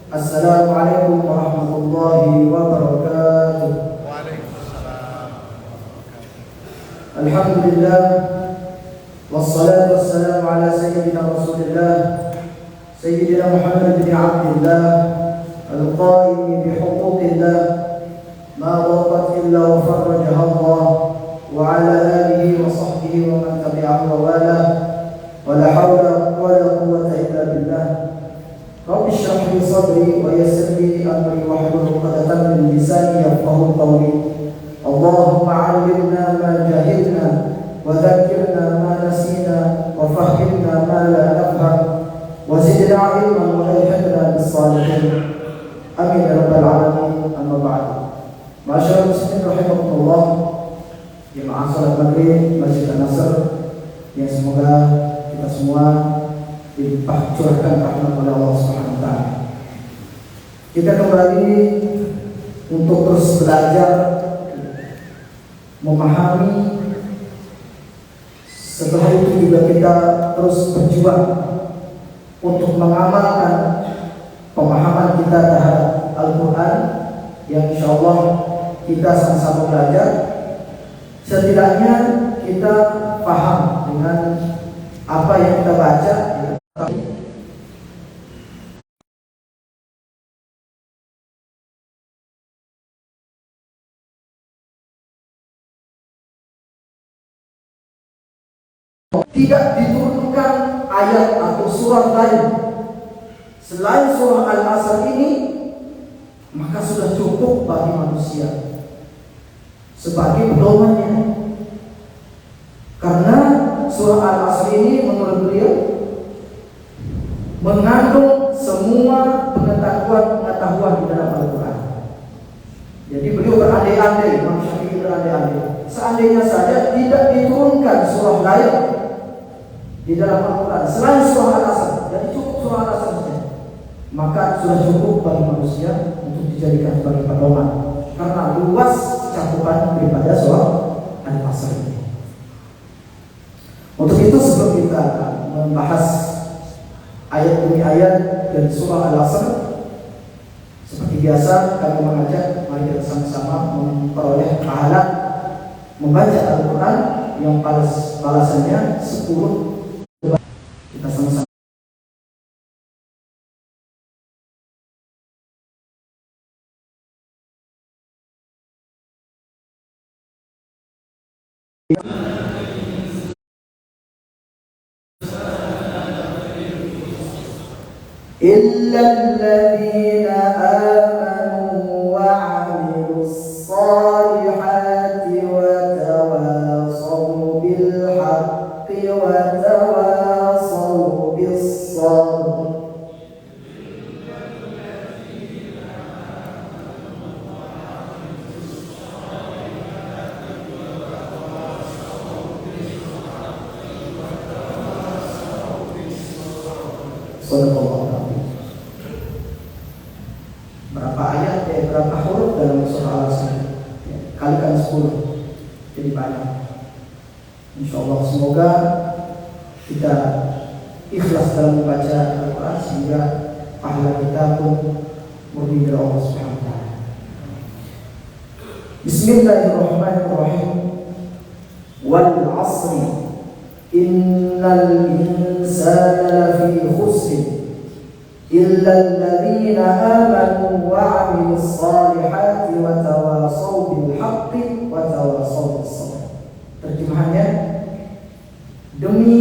Assalamualaikum warahmatullahi wabarakatuh. Waalaikumsalam. Alhamdulillah, wassalatu wassalamu ala sayyidina Rasulillah, Sayyidina Muhammad bin Abdillah, al-qaimi bihuquqillah, ma waqat illa wa farrajaha Allah, wa ala alihi wa sahbihi wa man tabi'ahu wa wala, wa la hawla wa la quwwata illa billah. Rabbi shrah li sadri wa yassir li amri wahlul 'uqdatam min lisani yafqahu qawli. Allahumma 'allimna ma jahilna wa dhakkirna ma nasina wa fahhimna ma la nafham wa zidna 'ilman wa alhiqna bis salihin. Amin ya rabbal alamin. Amma ba'd. Masyaallah muslimin rahimakumullah. Jemaah salat maghrib Masjid An-Nasr yang semoga kita semua dicurahkan rahmat oleh Allah Subhanahu wa taala. Kita kembali untuk terus belajar memahami, setelah itu juga kita terus berjuang untuk mengamalkan pemahaman kita terhadap Al-Quran yang insyaallah kita sama-sama belajar. Setidaknya kita paham dengan apa yang kita baca. Tidak diturunkan ayat atau surah lain selain surah Al-Asr ini, maka sudah cukup bagi manusia sebagai pedomannya. Karena surah Al-Asr ini menurut beliau mengandung semua pengetahuan di dalam Al-Quran. Jadi beliau berandai-andai, Imam Syafi'i berandai-andai, seandainya saja tidak diturunkan surah lain di dalam Al-Quran selain surah Al-Asr, jadi cukup surah Al-Asr saja, maka sudah cukup bagi manusia untuk dijadikan sebagai pedoman, karena luas cakupan daripada surah Al-Asr ini. Untuk itu sebelum kita membahas ayat demi ayat dari surah Al-Asr, seperti biasa kami mengajak mari kita sama-sama memperoleh pahala membaca Al-Quran yang balasannya 10. Kita sama-sama إلا الذين آمنوا وعملوا الصالحات وتواصوا بالحق وتواصوا بالصبر. Berapa ayat berapa huruf dalam surah Al-Asr? Kalikan 10, jadi banyak. Insyaallah semoga kita ikhlas dalam membaca Al-Quran sehingga pahala kita pun murni dari Allah Subhanahu wa taala. Bismillahirrahmanirrahim. Wal 'asri innal insana lafi khusr illa alladhina amanu wa 'amilus salihati wa tawasaw bil haqqi wa tawasaw bis sabr. Terjemahannya, demi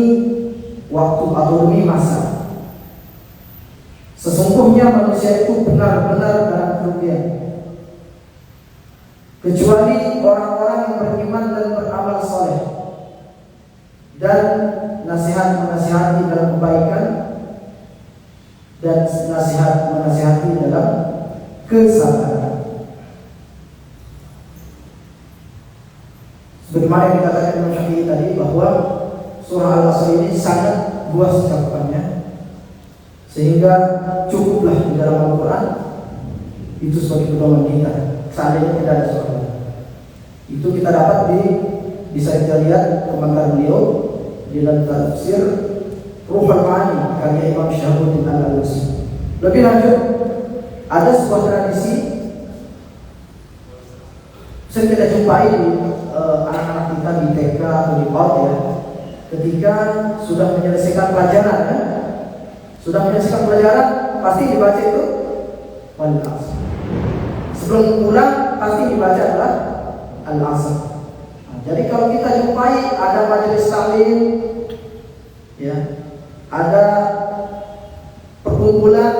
waktu atau demi masa, sesungguhnya manusia itu benar-benar dalam kerugian, kecuali orang-orang yang beriman dan beramal soleh dan nasihat-menasihati dalam kebaikan dan nasihat-menasihati dalam kesabaran. Sebagaimana yang dikatakan Imam Syafi'i tadi, bahwa surah Al-Asr ini sangat luas cakupannya, sehingga cukuplah di dalam Al-Quran itu sebagai pedoman kita. Seandainya tidak ada surah lain, itu kita dapat bisa kita lihat komentar beliau di dalam tafsir Ruhul Ma'ani karya Imam Syahrudin Al-Alusi. Lebih lanjut, Ada sebuah tradisi sering kita jumpai di anak-anak kita di TK atau di PAUD ya. Ketika sudah menyelesaikan pelajaran ya, pasti dibaca itu wal asr. Sebelum pulang pasti dibaca adalah al asr. Nah, jadi kalau kita jumpai ada majelis taklim ya, ada perkumpulan,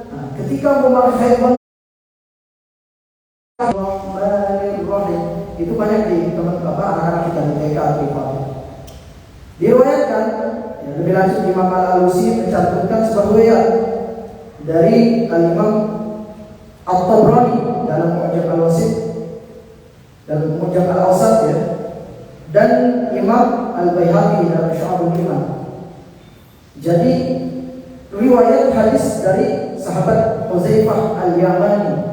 nah, ketika memakai itu banyak di anak-anak kita di TK atau di PAUD. Diriwayatkan ya, lebih lanjut Imam Al-Alusi mencantumkan sebuah riwayat dari Al-Imam At-Tabrani dalam Mu'jam Al-Wasit dan Mu'jam Al-Awsat ya, dan Imam Al-Baihaqi dalam Syu'abul Iman. Jadi riwayat hadis dari sahabat Huzaifah Al-Yamani.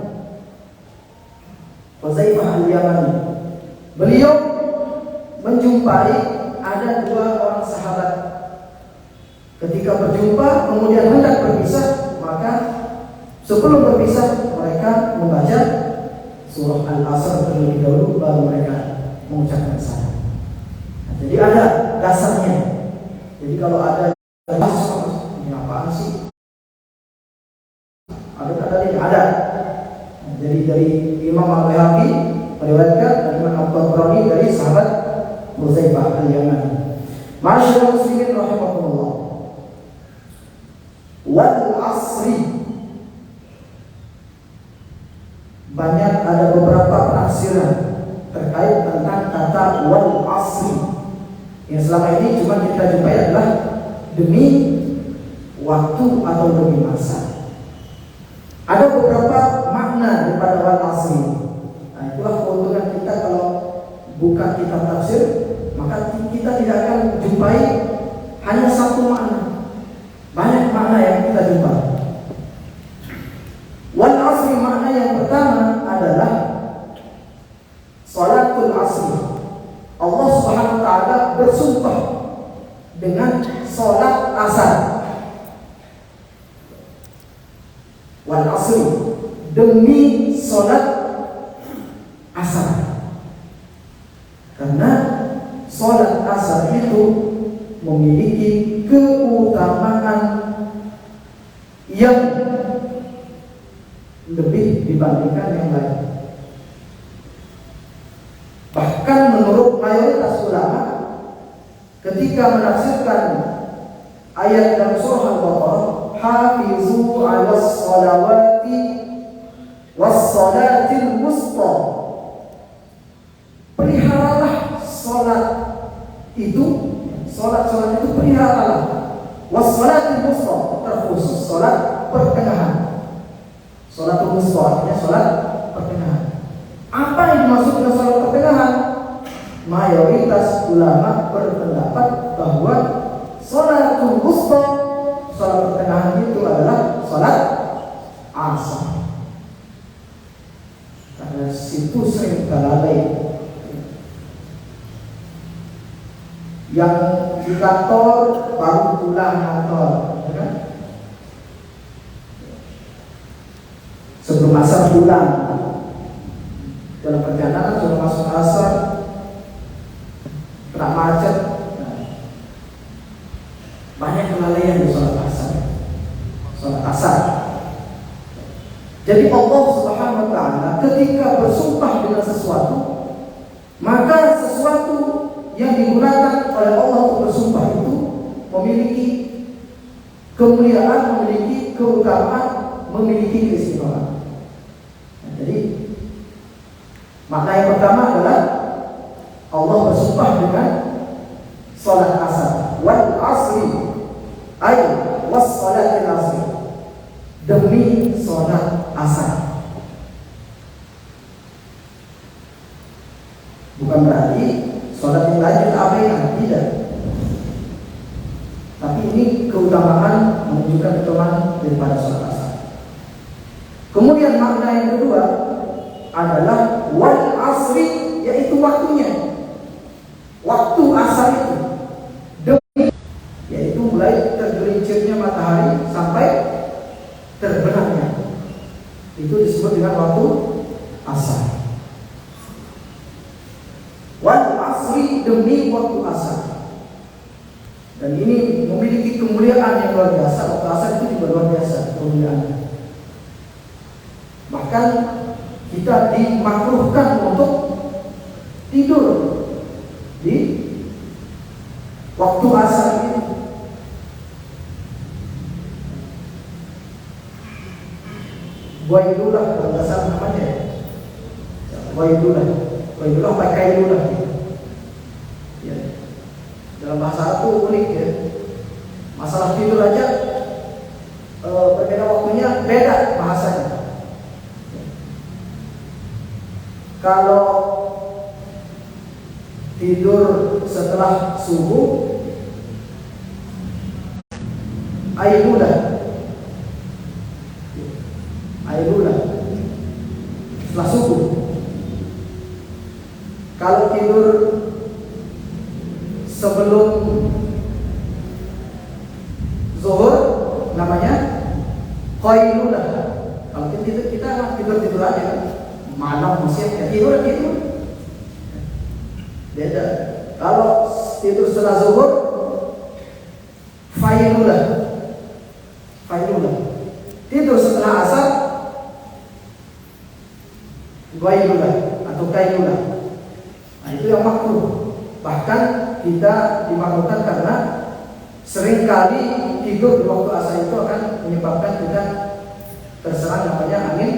Beliau menjumpai ada dua orang sahabat. Ketika berjumpa kemudian hendak berpisah, maka sebelum berpisah mereka membaca surah Al-Asr terlebih dahulu, baru mereka mengucapkan salam. Nah, jadi ada dasarnya. Jadi kalau ada ini apaan sih? Ada. Nah, jadi dari Imam Al-Baihaqi meriwayatkan dan Imam At-Tabrani dari sahabat Huzaifah Al-Yamani. Masyaallah muslimin rahimakumullah. Wal asri, banyak ada beberapa penafsiran terkait tentang kata wal asri. Yang selama ini cuma kita jumpai adalah demi waktu atau demi masa. Ada beberapa makna daripada wal asri. Nah, itulah keuntungan kita kalau buka kitab tafsir, maka kita tidak akan jumpai hanya satu makna. Banyak makna yang kita jumpai. Wal asri, makna yang pertama adalah salatul asri. Allah Subhanahu wa taala bersumpah dengan salat asar. Wal asri, demi salat asar. Karena salat asar itu memiliki keutamaan yang lebih dibandingkan yang lain. Bahkan menurut mayoritas ulama, ketika menafsirkan ayat dalam surah Al-Baqarah, hafizu 'alas salawati was salatil wusta, peliharalah salat itu, salat itu peliharalah. Was salatil wusta, terkhusus salat pertengahan. Salatul wusta artinya salat pertengahan. Apa yang dimaksud dengan salat pertengahan? Mayoritas ulama berpendapat bahwa salatul wusta, salat pertengahan itu adalah salat asar. Karena situ sering lalai. Yang di kantor baru pulang kantor, ya kan? Sebelum asar pulang. Dalam perjalanan sudah masuk asar, kena macet. Banyak kelalaian di sholat asar. Jadi Allah Subhanahu wa taala ketika bersumpah dengan sesuatu, maka sesuatu yang digunakan oleh Allah untuk bersumpah itu memiliki kemuliaan, memiliki keutamaan, memiliki keistimewaan. Nah, jadi makna yang pertama adalah Allah bersumpah dengan salat asar. Wal asri, ay was salatil asri, demi salat asar. Bukan berarti salat yang lain kita abaikan, tidak. Tapi ini keutamaan, menunjukkan keutamaan daripada salat asar. Kemudian makna yang kedua adalah wal asri, yaitu waktunya. Waktu asar itu demi, yaitu mulai tergelincirnya matahari sampai terbenamnya. Itu disebut dengan waktu asar. Wal asri, demi waktu asar. Dan ini memiliki kemuliaan yang luar biasa. Waktu asar itu juga luar biasa kemuliaannya. Bahkan kita dimakruhkan untuk tidur di waktu asar ini. Wailulah kalau nggak salah namanya ya. Wailulah pakailulah. Ya. Dalam bahasa Arab itu unik ya. Masalah tidur aja berbeda waktunya, beda bahasanya. Kalau tidur setelah subuh, ailulah setelah subuh. Kalau tidur sebelum zuhur namanya qailulah. Kalau kita tidur aja kan, malam siang ya tidur. Beda. Kalau tidur setelah zuhur, failulah. Tidur setelah asar, wailulah atau kailulah. Nah, itu yang makruh. Bahkan kita dimakruhkan karena seringkali tidur di waktu asar itu akan menyebabkan kita terserang namanya angin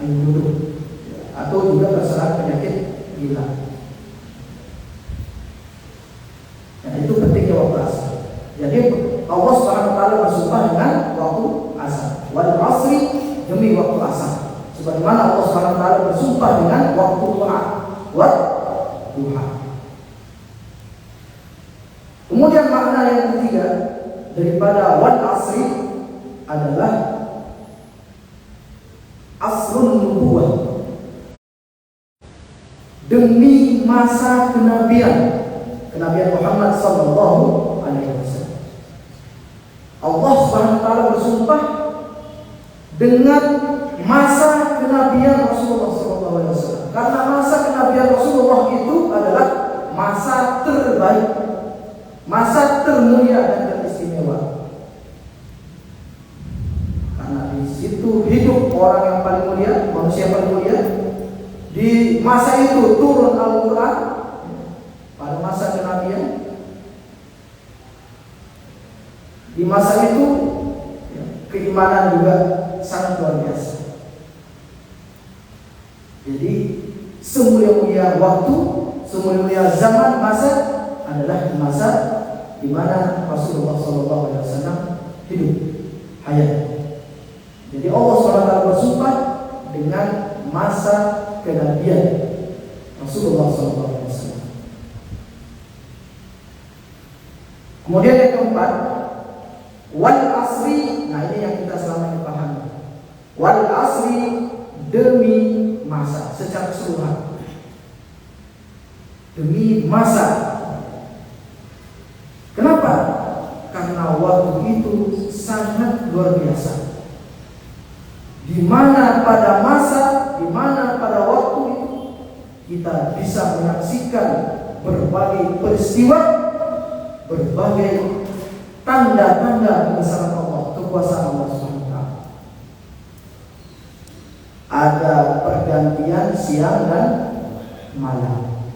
wudhu, atau juga terserang penyakit gila. Nah, itu pentingnya waktu asar. Jadi Allah Subhanahu wa taala bersumpah dengan waktu asar. Wal asri, demi waktu asar. Sebagaimana Allah Subhanahu wa taala bersumpah dengan waktu duha. Kemudian makna yang ketiga daripada wal asri adalah asrun nubuwah, demi masa kenabian Muhammad sallallahu alaihi wasallam. Allah Subhanahu wa taala bersumpah dengan masa kenabian Rasulullah sallallahu alaihi wasallam. Karena masa kenabian Rasulullah itu adalah masa terbaik, masa termulia dan teristimewa. Karena di situ hidup orang yang paling mulia, manusia paling mulia. Di masa itu turun Al-Quran pada masa kenabian. Di masa itu keimanan juga sangat luar biasa. Jadi semulia-mulia waktu, semulia-mulia zaman, masa adalah di masa di mana Rasulullah SAW hidup hayat. Jadi Allah SWT bersumpah dengan masa kenabian Rasulullah SAW. Kemudian yang keempat, wal asri. Nah, ini yang kita selama ini pahami. Wal asri, demi masa secara keseluruhan. Demi masa. Kenapa? Karena waktu itu sangat luar biasa. Di mana pada masa, di mana pada waktu itu kita bisa menyaksikan berbagai peristiwa, berbagai tanda-tanda kebesaran Allah, kekuasaan Allah SWT. Ada pergantian siang dan malam,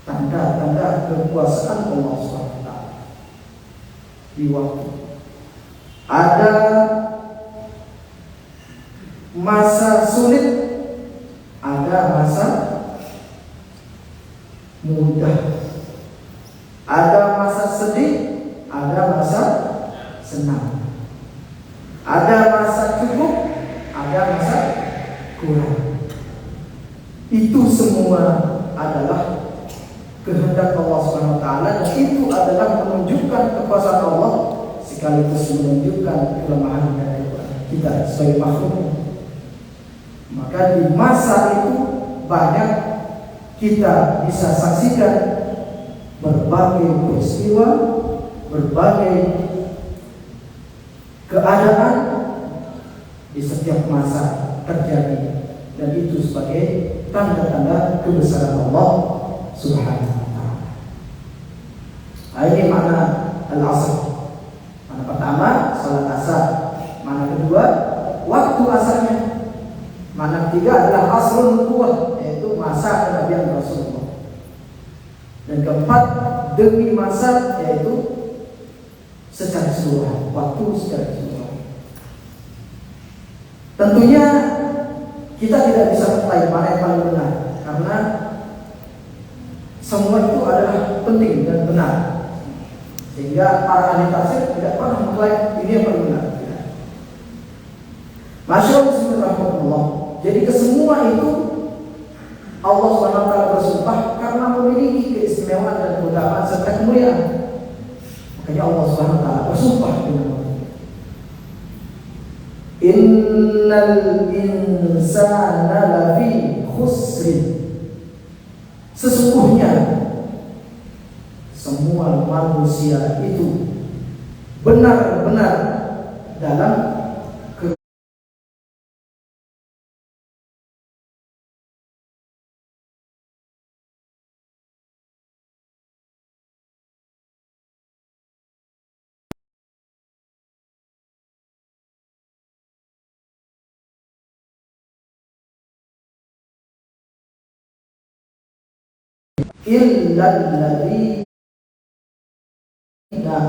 tanda-tanda kekuasaan Allah SWT di waktu. Ada masa sulit, ada masa mudah, ada masa sedih, ada masa senang, ada masa cukup, ada masa kurang. Itu semua adalah kehendak Allah Subhanahu wa taala, dan itu adalah menunjukkan kekuasaan Allah sekaligus menunjukkan kelemahan kita sebagai makhluk. Maka di masa itu banyak kita bisa saksikan berbagai peristiwa, berbagai keadaan di setiap masa terjadi, dan itu sebagai tanda-tanda kebesaran Allah Subhanahu wa taala. Ini makna al-asr. Makna pertama salat asar. Makna kedua waktu asarnya. Makna ketiga adalah asrun nubuwah, yaitu masa kenabian Rasulullah. Dan keempat demi masa, yaitu secara keseluruhan, waktu secara keseluruhan. Tentunya kita tidak bisa mengklaim mana yang paling benar, karena semua itu adalah penting dan benar, sehingga para ahli tafsir tidak pernah mengklaim ini yang paling benar. Masyaallah. Jadi kesemua itu Allah SWT bersumpah karena memiliki keistimewaan dan keutamaan serta kemuliaan. Makanya Allah SWT bersumpah dengan Innal insana lafi khusrin. Sesungguhnya semua manusia itu benar-benar dalam illal ladzina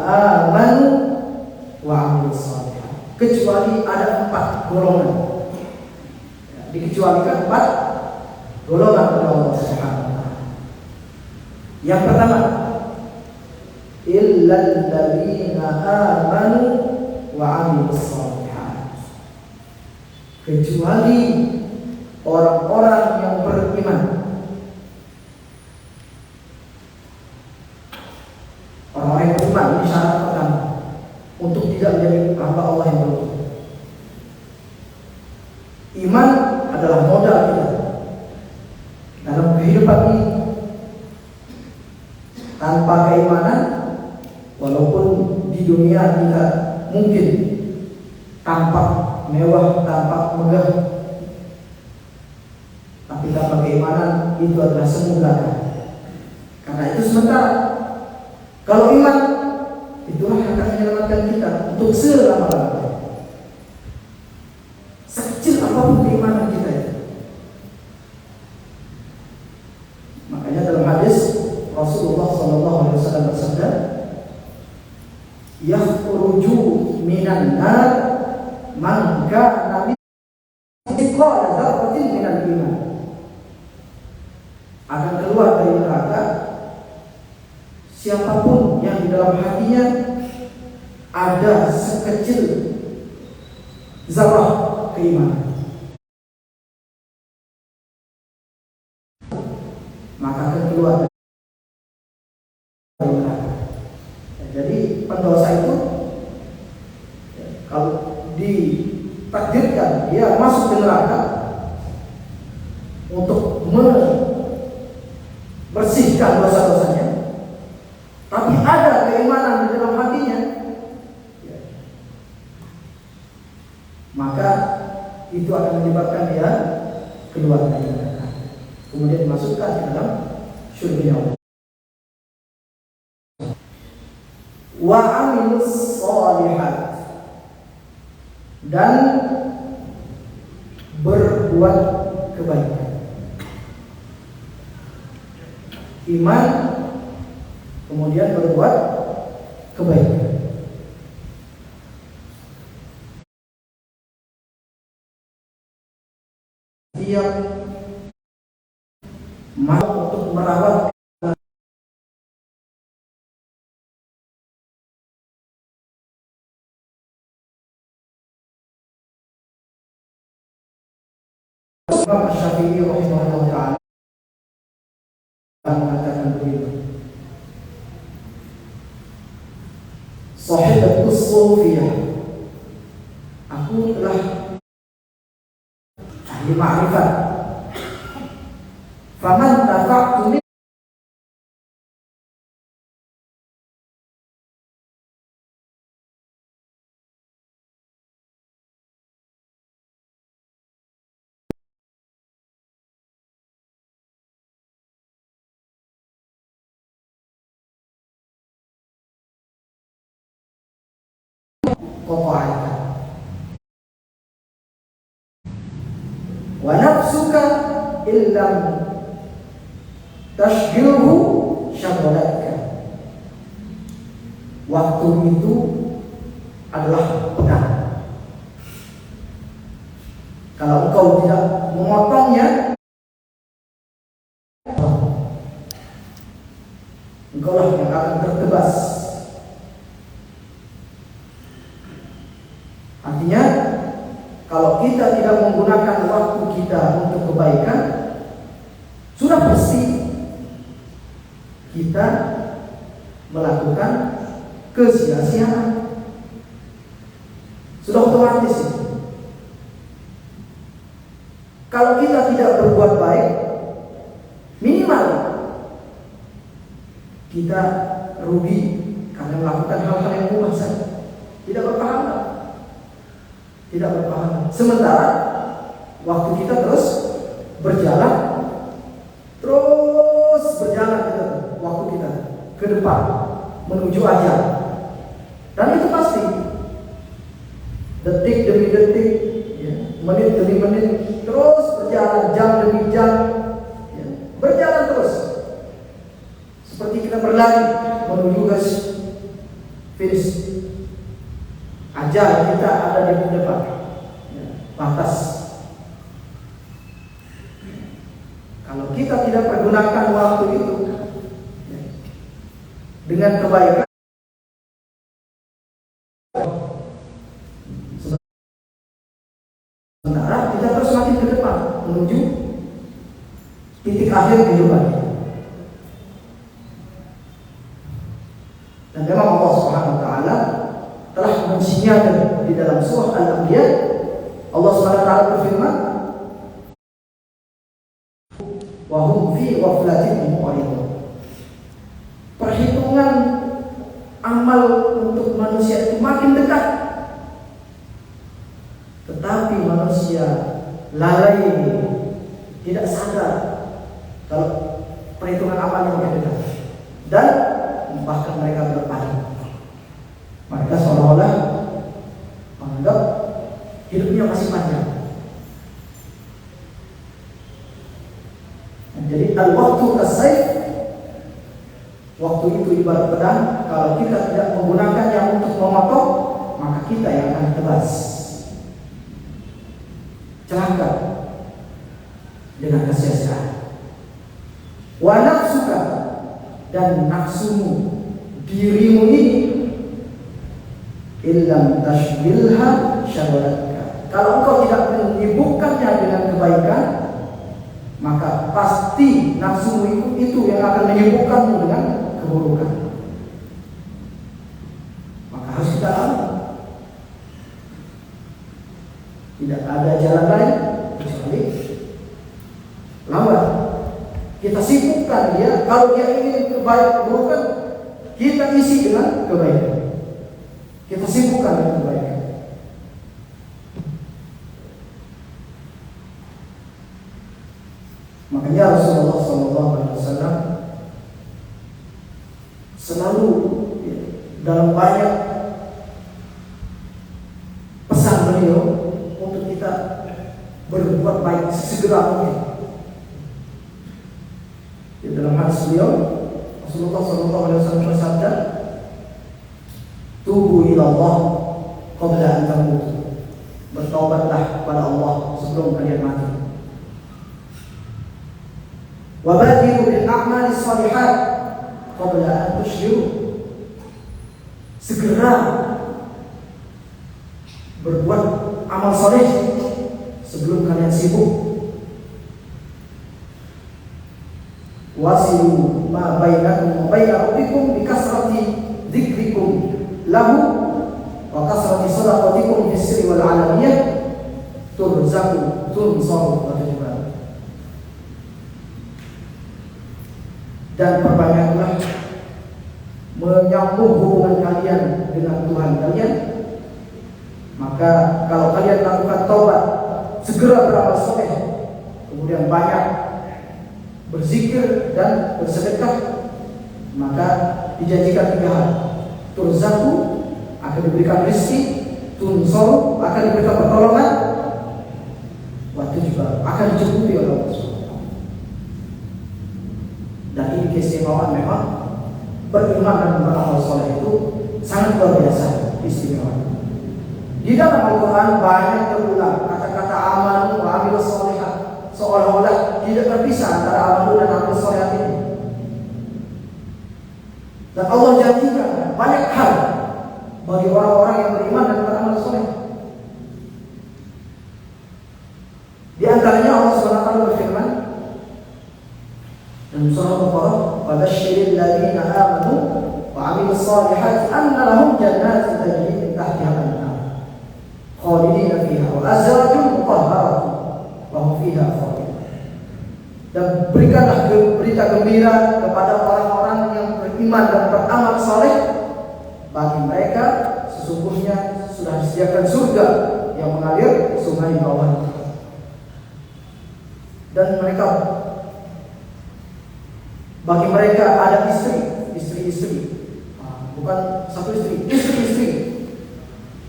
amanu wa 'amilus shalihat. Kecuali ada 4 golongan. Dikecualikan 4 golongan oleh Allah Subhanahu wa taala. Yang pertama, illal ladzina amanu wa 'amilus shalihat. Kecuali orang-orang yang beriman. Orang-orang yang beriman, ini syarat pertama untuk tidak menjadi hamba Allah yang beruntung. Iman adalah modal kita dalam kehidupan ini. Tanpa keimanan, walaupun di dunia kita mungkin tampak mewah, tampak megah, tapi tanpa keimanan itu adalah semu belaka. Karena itu sementara. Kalau iman, itulah yang akan menyelamatkan kita untuk selama-lamanya. Sekecil apapun keimanan kita itu. Makanya dalam hadis Rasulullah SAW bersabda, yakhruju minan nar man kana mithqala dzarratin minal iman. Akan keluar dari neraka siapapun yang di dalam hatinya ada sekecil zarah keimanan, maka akan keluar dari neraka. Jadi pendosa itu kalau ditakdirkan dia masuk ke neraka untuk membersihkan dosa-dosanya, tapi ada keimanan di dalam hatinya, maka itu akan menyebabkan dia keluar dari neraka, kemudian dimasukkan ke dalam surga Allah. Wa 'amilus shalihat, dan berbuat kebaikan. Iman kemudian berbuat kebaikan. Setiap mau untuk merawat Imam Syafi'i rahimahullah ta'ala mengatakan begini, sahibatus sufiyah, aku telah ahli ma'rifat, faman tafa'tu kau taatkan. Wa nafsuka illam tashghilhu syaghlatka. Waktu itu adalah pedang. Kalau engkau tidak memotongnya, engkau lah yang akan tertebas. Artinya, kalau kita tidak menggunakan waktu kita untuk kebaikan, sudah pasti kita melakukan kesia-siaan. Sudah otomatis itu. Kalau kita tidak berbuat baik, minimal kita rugi karena melakukan hal-hal yang mubah saja, tidak berpahala. Tidak berpahala. Sementara waktu kita terus berjalan, waktu kita ke depan menuju ajal. Dan itu pasti detik demi detik, ya, menit demi menit terus berjalan, jam demi jam, ya, berjalan terus. Seperti kita berlari menuju ke finish. Ajal kita ada di depan, ya, batas. Kalau kita tidak pergunakan waktu itu, ya, dengan kebaikan, sementara kita terus semakin ke depan menuju titik akhir kehidupan. Dan memang Allah Subhanahu wa taala telah mensinyalir di dalam surah Al-Anbiya. Allah Subhanahu wa taala berfirman, wa hum fi ghaflatin mu'ridun. Perhitungan amal untuk manusia itu makin dekat, tetapi manusia lalai, tidak sadar kalau perhitungan amalnya makin dekat, dan bahkan mereka berpaling. Mereka seolah-olah menganggap hidupnya masih panjang. Jadi al-waktu as-sayf, waktu itu ibarat pedang. Kalau kita tidak menggunakannya untuk memotong, maka kita yang akan tebas, celaka dengan kesia-siaan. Wa nafsuka, dan nafsumu, dirimu ini, illam tashghilha syaghlatka. Kalau engkau tidak menyibukkannya dengan kebaikan, maka pasti nafsumu itu yang akan menyibukkanmu dengan keburukan. Maka harus kita lalui. Tidak ada jalan lain kecuali lawan. Kita sibukkan dia. Kalau dia ingin keburukan, kita isi dengan kebaikan. Kita sibukkan dengan kebaikan. Makanya Rasulullah SAW selalu, ya, dalam banyak pesan beliau untuk kita berbuat baik sesegera mungkin. Di dalam hadis beliau, Rasulullah SAW bersabda, tubu ila Allah qabla an tamut. Bertaubatlah kepada Allah sebelum kalian mati. Wa badiru bil a'mali shalihat qabla an tushriku. Segera berbuat amal saleh sebelum kalian sibuk. Wasilu ma bainakum wa baina rabbikum bi kasrati dzikrikum lahu wa kasrati sadaqatikum fis sirri wal alaniyah turzaku tunsaru wa tujbar. Dan perbanyaklah menyambung hubungan kalian dengan Tuhan kalian. Maka kalau kalian lakukan taubat, segera beramal saleh, kemudian banyak berzikir dan bersedekah, maka dijanjikan 3 hal. Turzaku, akan diberikan rezeki, tunsor, akan diberikan pertolongan, waktu juga akan dicukupi oleh Allah SWT. Dan ini keistimewaan memang beriman dan beramal soleh itu sangat luar biasa istimewa. Di dalam Al-Quran banyak terulang kata-kata amanu wa amilus sholihat, seolah-olah tidak terpisah antara amanu dan amal sholihat ini. Dan Allah janjikan banyak hal bagi orang-orang yang beriman dan beramal soleh. Di antaranya Allah SWT berfirman dalam surah Al-Baqarah, "Fabashshiril ladzina amanu wa 'amilus shalihati anna lahum jannatin tajri min tahtiha al-anhar khalidina fiha wa azwajun mutahharatun wa hum fiha khalidun." Dan berikanlah berita gembira kepada orang-orang yang beriman dan beramal saleh, bagi mereka sesungguhnya sudah disediakan surga yang mengalir sungai bawahnya. Dan bagi mereka ada istri-istri, bukan satu istri.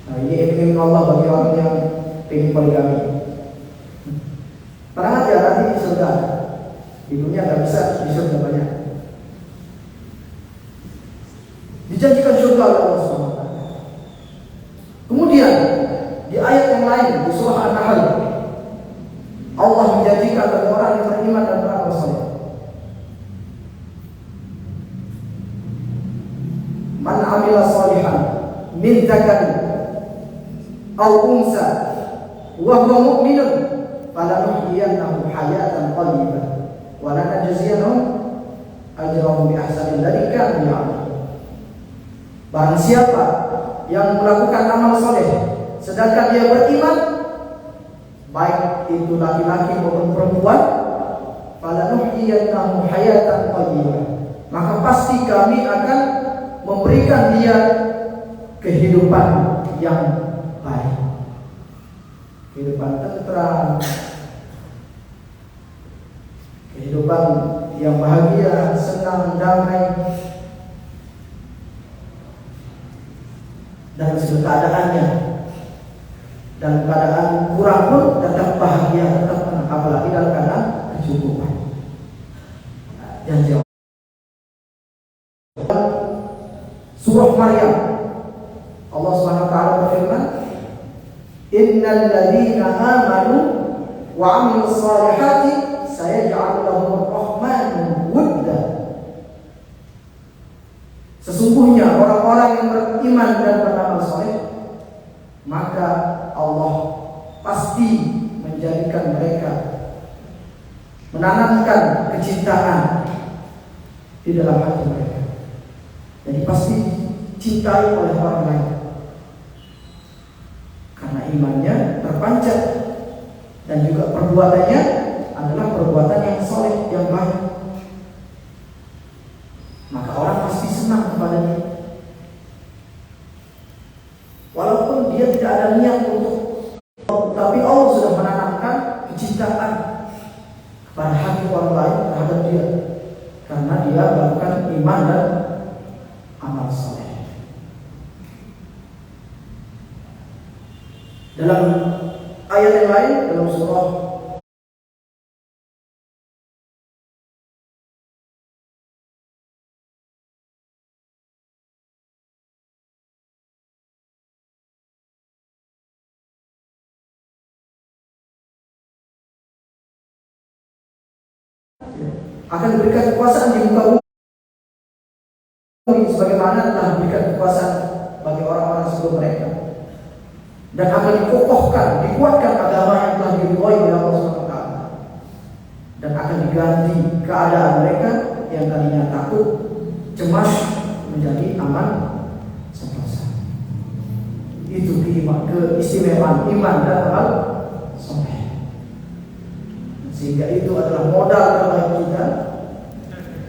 Nah, ini iming Allah bagi orang yang ingin poligami. Tenang aja, nanti di surga. Di dunia nggak bisa, di surga banyak. Dijanjikan surga oleh Allah SWT. Kemudian di ayat yang lain di surah An-Nahl, Allah menjanjikan bagi orang yang beriman dan beramal saleh, "Man 'amila shalihan min dzakarin aw unsa wa huwa mu'minun falanuhyiyannahu hayatan thayyibah wa lanajziyannahum ajrahum bi ahsani alladzi kanu ya'malun." Barang siapa yang melakukan amal soleh sedangkan dia beriman, baik itu laki-laki maupun perempuan, falanuhyiyannahu hayatan thayyibah, maka pasti kami akan memberikan dia kehidupan yang baik, kehidupan tentram, kehidupan yang bahagia, senang, damai, dalam segala keadaannya. Dalam keadaan kurang pun tetap bahagia, tetap tenang, apalagi dalam keadaan kecukupan. Janji surah Maryam, Allah SWT berfirman, "Innal ladzina amanu wa 'amilus shalihati sayaj'alu lahumur rahmanu wudda." Sesungguhnya orang-orang yang beriman dan beramal saleh, maka Allah pasti menjadikan mereka, menanamkan kecintaan di dalam hati mereka. Jadi pasti cintai oleh orang lain karena imannya terpancar dan juga perbuatannya adalah perbuatan yang soleh, yang baik. Maka orang pasti senang kepadanya, walaupun dia tidak ada niat untuk, tapi Allah sudah menanamkan kecintaan kepada hati orang lain terhadap dia karena dia melakukan iman dan amal saleh. Dalam ayat yang lain dalam surah akan diberikan kekuasaan di muka bumi sebagaimana telah diberikan kekuasaan bagi orang-orang sebelum mereka, dan akan dikokohkan, dikuatkan agama yang telah diridhoi oleh Allah SWT, dan akan diganti keadaan mereka yang tadinya takut, cemas menjadi aman, sentosa. Itu keistimewaan iman dan amal soleh. Sehingga itu adalah modal terbaik kita,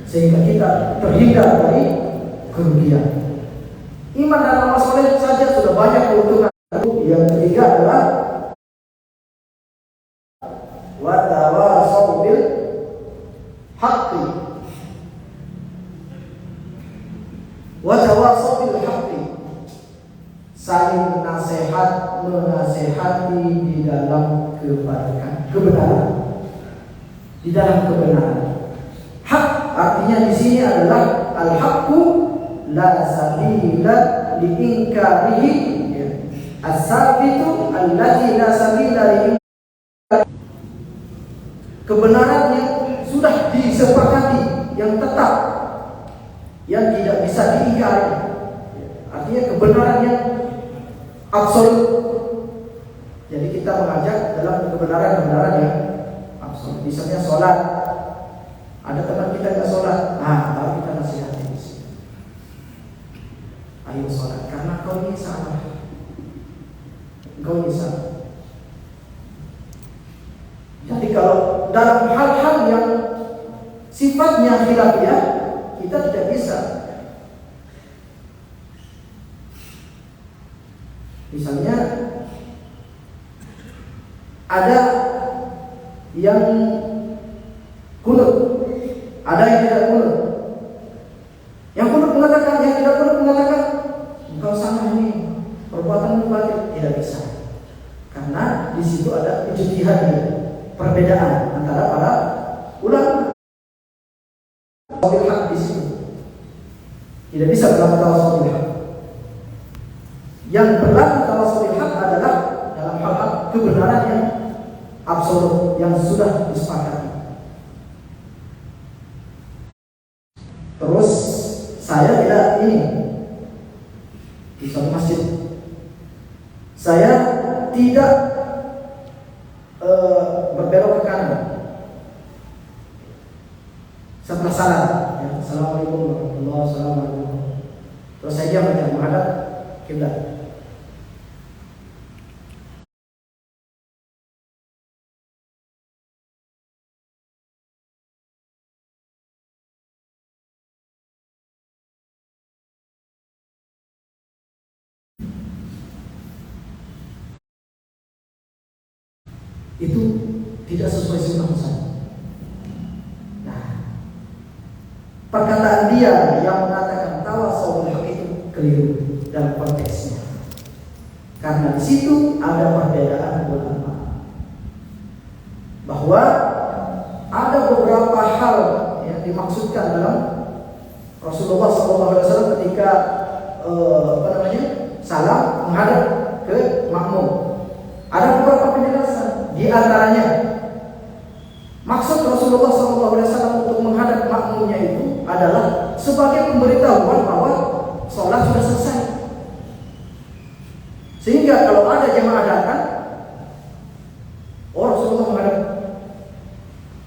sehingga kita terhindar dari kerugian. Iman dan amal soleh saja sudah banyak keuntungan. Yang ketiga adalah wa tawasau bil haqqi. Wa tawasau bil haqqi. saling nasihat menasehati di dalam kebenaran, di dalam kebenaran. Hak artinya di sini adalah al-haqqu la sabila li inkarihi, as-sabitu allati la sabila li. Kebenaran yang sudah disepakati, yang tetap, yang tidak bisa diingkari. Artinya kebenaran yang absolut. Jadi kita mengajak dalam kebenaran-kebenaran yang absolut. Misalnya sholat, ada teman kita nggak sholat, lalu kita nasihati di sini. Ayo sholat, karena kau ini salah, kau ini salah. Jadi kalau dalam hal-hal yang sifatnya khilafiyah, kita tidak bisa. Misalnya ada yang kunut, ada yang tidak kunut. Yang kunut mengatakan, yang tidak kunut mengatakan engkau salah ini, perbuatan batil. Tidak bisa, karena di situ ada ijtihad, perbedaan antara para ulama. Hak di sini tidak bisa berlaku tawasul hak. Yang berlaku tawasul hak adalah dalam hal-hal kebenaran yang absolut, yang sudah disepakati. Terus saya tidak ini di suatu masjid, saya tidak berbelok ke kanan setelah salam, ya, assalamualaikum warahmatullahi wabarakatuh. Terus saya diam aja menghadap kiblat. Itu tidak sesuai sunnah saya. Nah, perkataan dia yang mengatakan tawasul haq itu keliru dalam konteksnya, karena di situ ada perbedaan ulama, bahwa ada beberapa hal yang dimaksudkan dalam Rasulullah SAW ketika salam menghadap ke makmum. Ada beberapa penjelasan. Di antaranya, maksud Rasulullah SAW untuk menghadap makmumnya itu adalah sebagai pemberitahuan bahwa sholat sudah selesai. Sehingga kalau ada jemaah datang, Rasulullah menghadap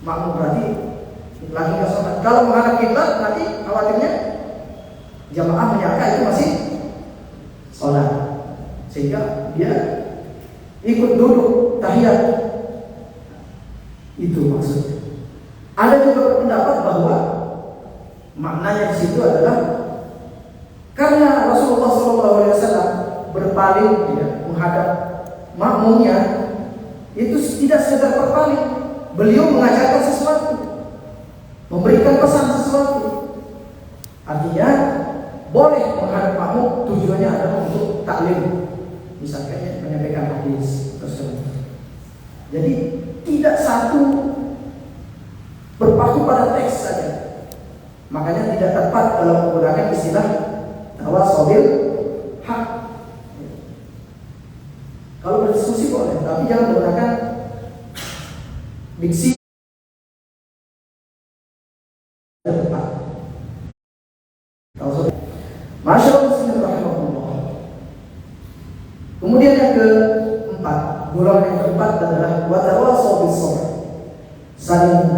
makmum, berarti lagi nggak sholat. Kalau menghadap kiblat, nanti khawatirnya jemaah menyangka itu masih sholat, sehingga dia ikut duduk tahiyat. Itu maksudnya. Ada juga pendapat bahwa maknanya di situ adalah karena Rasulullah SAW berpaling menghadap makmumnya, itu tidak sekedar berpaling, beliau mengajarkan sesuatu, memberikan pesan sesuatu. Artinya boleh menghadap makmum, tujuannya adalah untuk taklim, misalnya menyampaikan hadis tersebut. Jadi tidak satu berpaku pada teks saja. Makanya tidak tepat kalau menggunakan istilah tawasul hak. Kalau berdiskusi boleh, tapi jangan menggunakan diksi yang tepat. Masyaallah muslimin rahimahullah. Kemudian yang keempat, golongan yang keempat adalah watawasau bis sabr, saling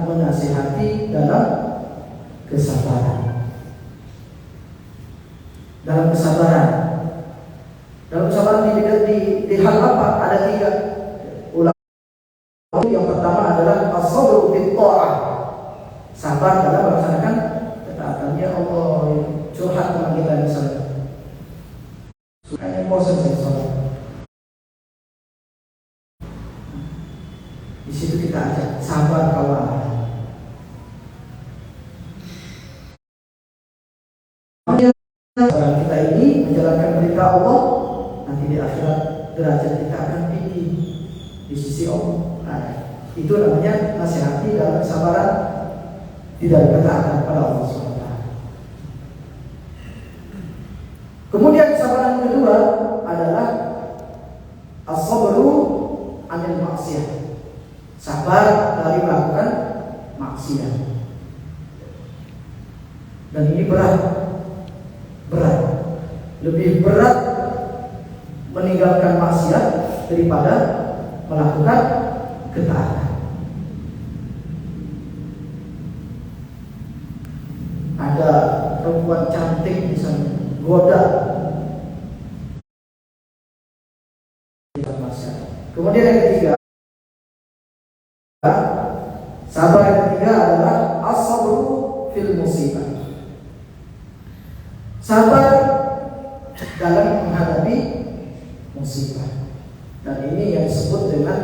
menasihati dalam kesabaran. Dalam kesabaran di hal apa? Ada tiga ulama. Yang pertama adalah as-sabru bit ta'ah, sabar dalam melaksanakan ketaatan. Ya Allah, curhat teman kita misalnya, kayaknya bosan saya sholat. Di situ kita ajak, sabar kawan. Orang kita ini menjalankan perintah Allah, nanti di akhirat derajat kita akan tinggi di sisi Allah. Nah, itu namanya nasihati dalam kesabaran tidak ketaatan pada Allah SWT. Kemudian kesabaran kedua adalah as-sabru anil maksiyah, sabar dari melakukan maksiat. Dan ini berat, lebih berat meninggalkan maksiat daripada melakukan ketaatan. Ada perempuan cantik misalnya goda, kemudian yang ketiga, sabar yang ketiga adalah as-sabru fil musibah, sabar dalam menghadapi musibah. Dan ini yang disebut dengan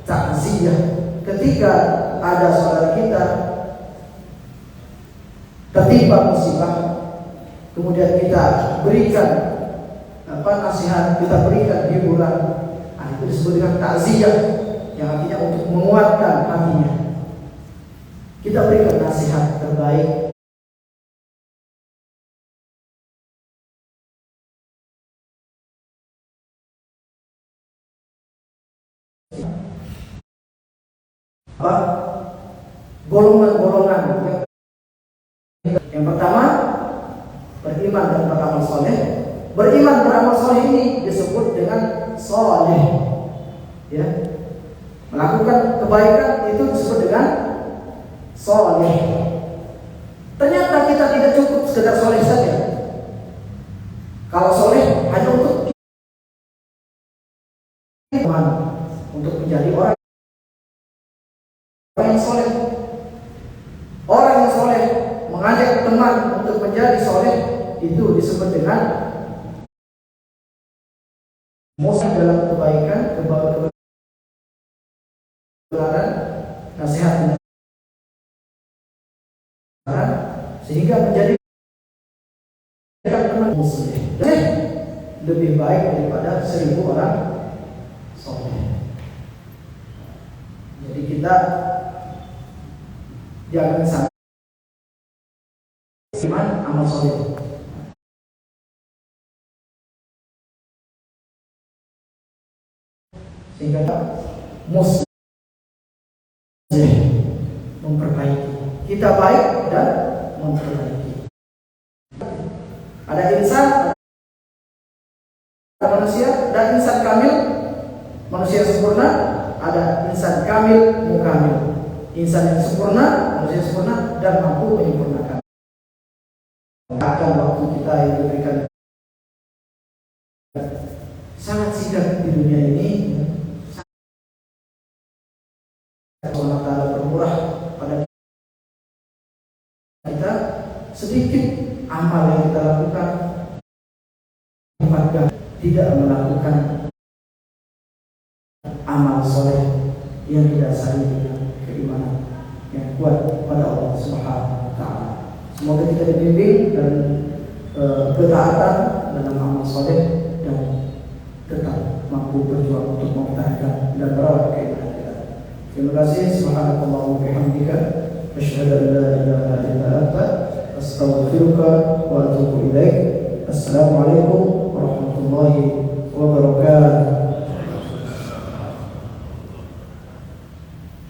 takziyah. Ketika ada saudara kita tertimpa musibah, kemudian kita berikan nasihat, kita berikan hiburan, nah, itu disebut dengan takziyah, yang artinya untuk menguatkan hatinya. Kita berikan nasihat terbaik. Golongan-golongan yang pertama, beriman dan beramal soleh. Beriman beramal soleh ini disebut dengan soleh, ya. Melakukan kebaikan itu disebut dengan soleh. Ternyata kita tidak cukup sekedar soleh saja. Kalau soleh hanya untuk iman, untuk menjadi orang yang soleh. Orang yang soleh mengajak teman untuk menjadi soleh, itu disebut dengan musuh dalam kebaikan, kebenaran, nasihat, sehingga menjadi teman musuh. Lebih baik daripada 1000 orang soleh. Jadi kita jangan sampai iman amal soleh. Sehingga muslim memperbaiki. Kita baik dan memperbaiki. Ada insan, ada manusia, dan insan kamil, manusia sempurna. Ada insan kamil, mukamil, insan yang sempurna, manusia sempurna, dan mampu menyempurnakan. Akan waktu kita yang diberikan sangat singkat di dunia ini. Allah Ta'ala bermurah pada kita, sedikit amal yang kita lakukan, tidak melakukan amal soleh yang didasari dengan keimanan yang kuat pada Allah Subhanahu wa Ta'ala. Semoga kita dibimbing dan ketaatan dalam amal soleh dan tetap mampu berjuang untuk mempertahankan dan merawat keimanan kita. Terima kasih. Subhanallah wa bihamdika, asyhadu an la ilaha illa anta, astaghfiruka wa atubu ilaik. Assalamualaikum warahmatullahi wabarakatuh.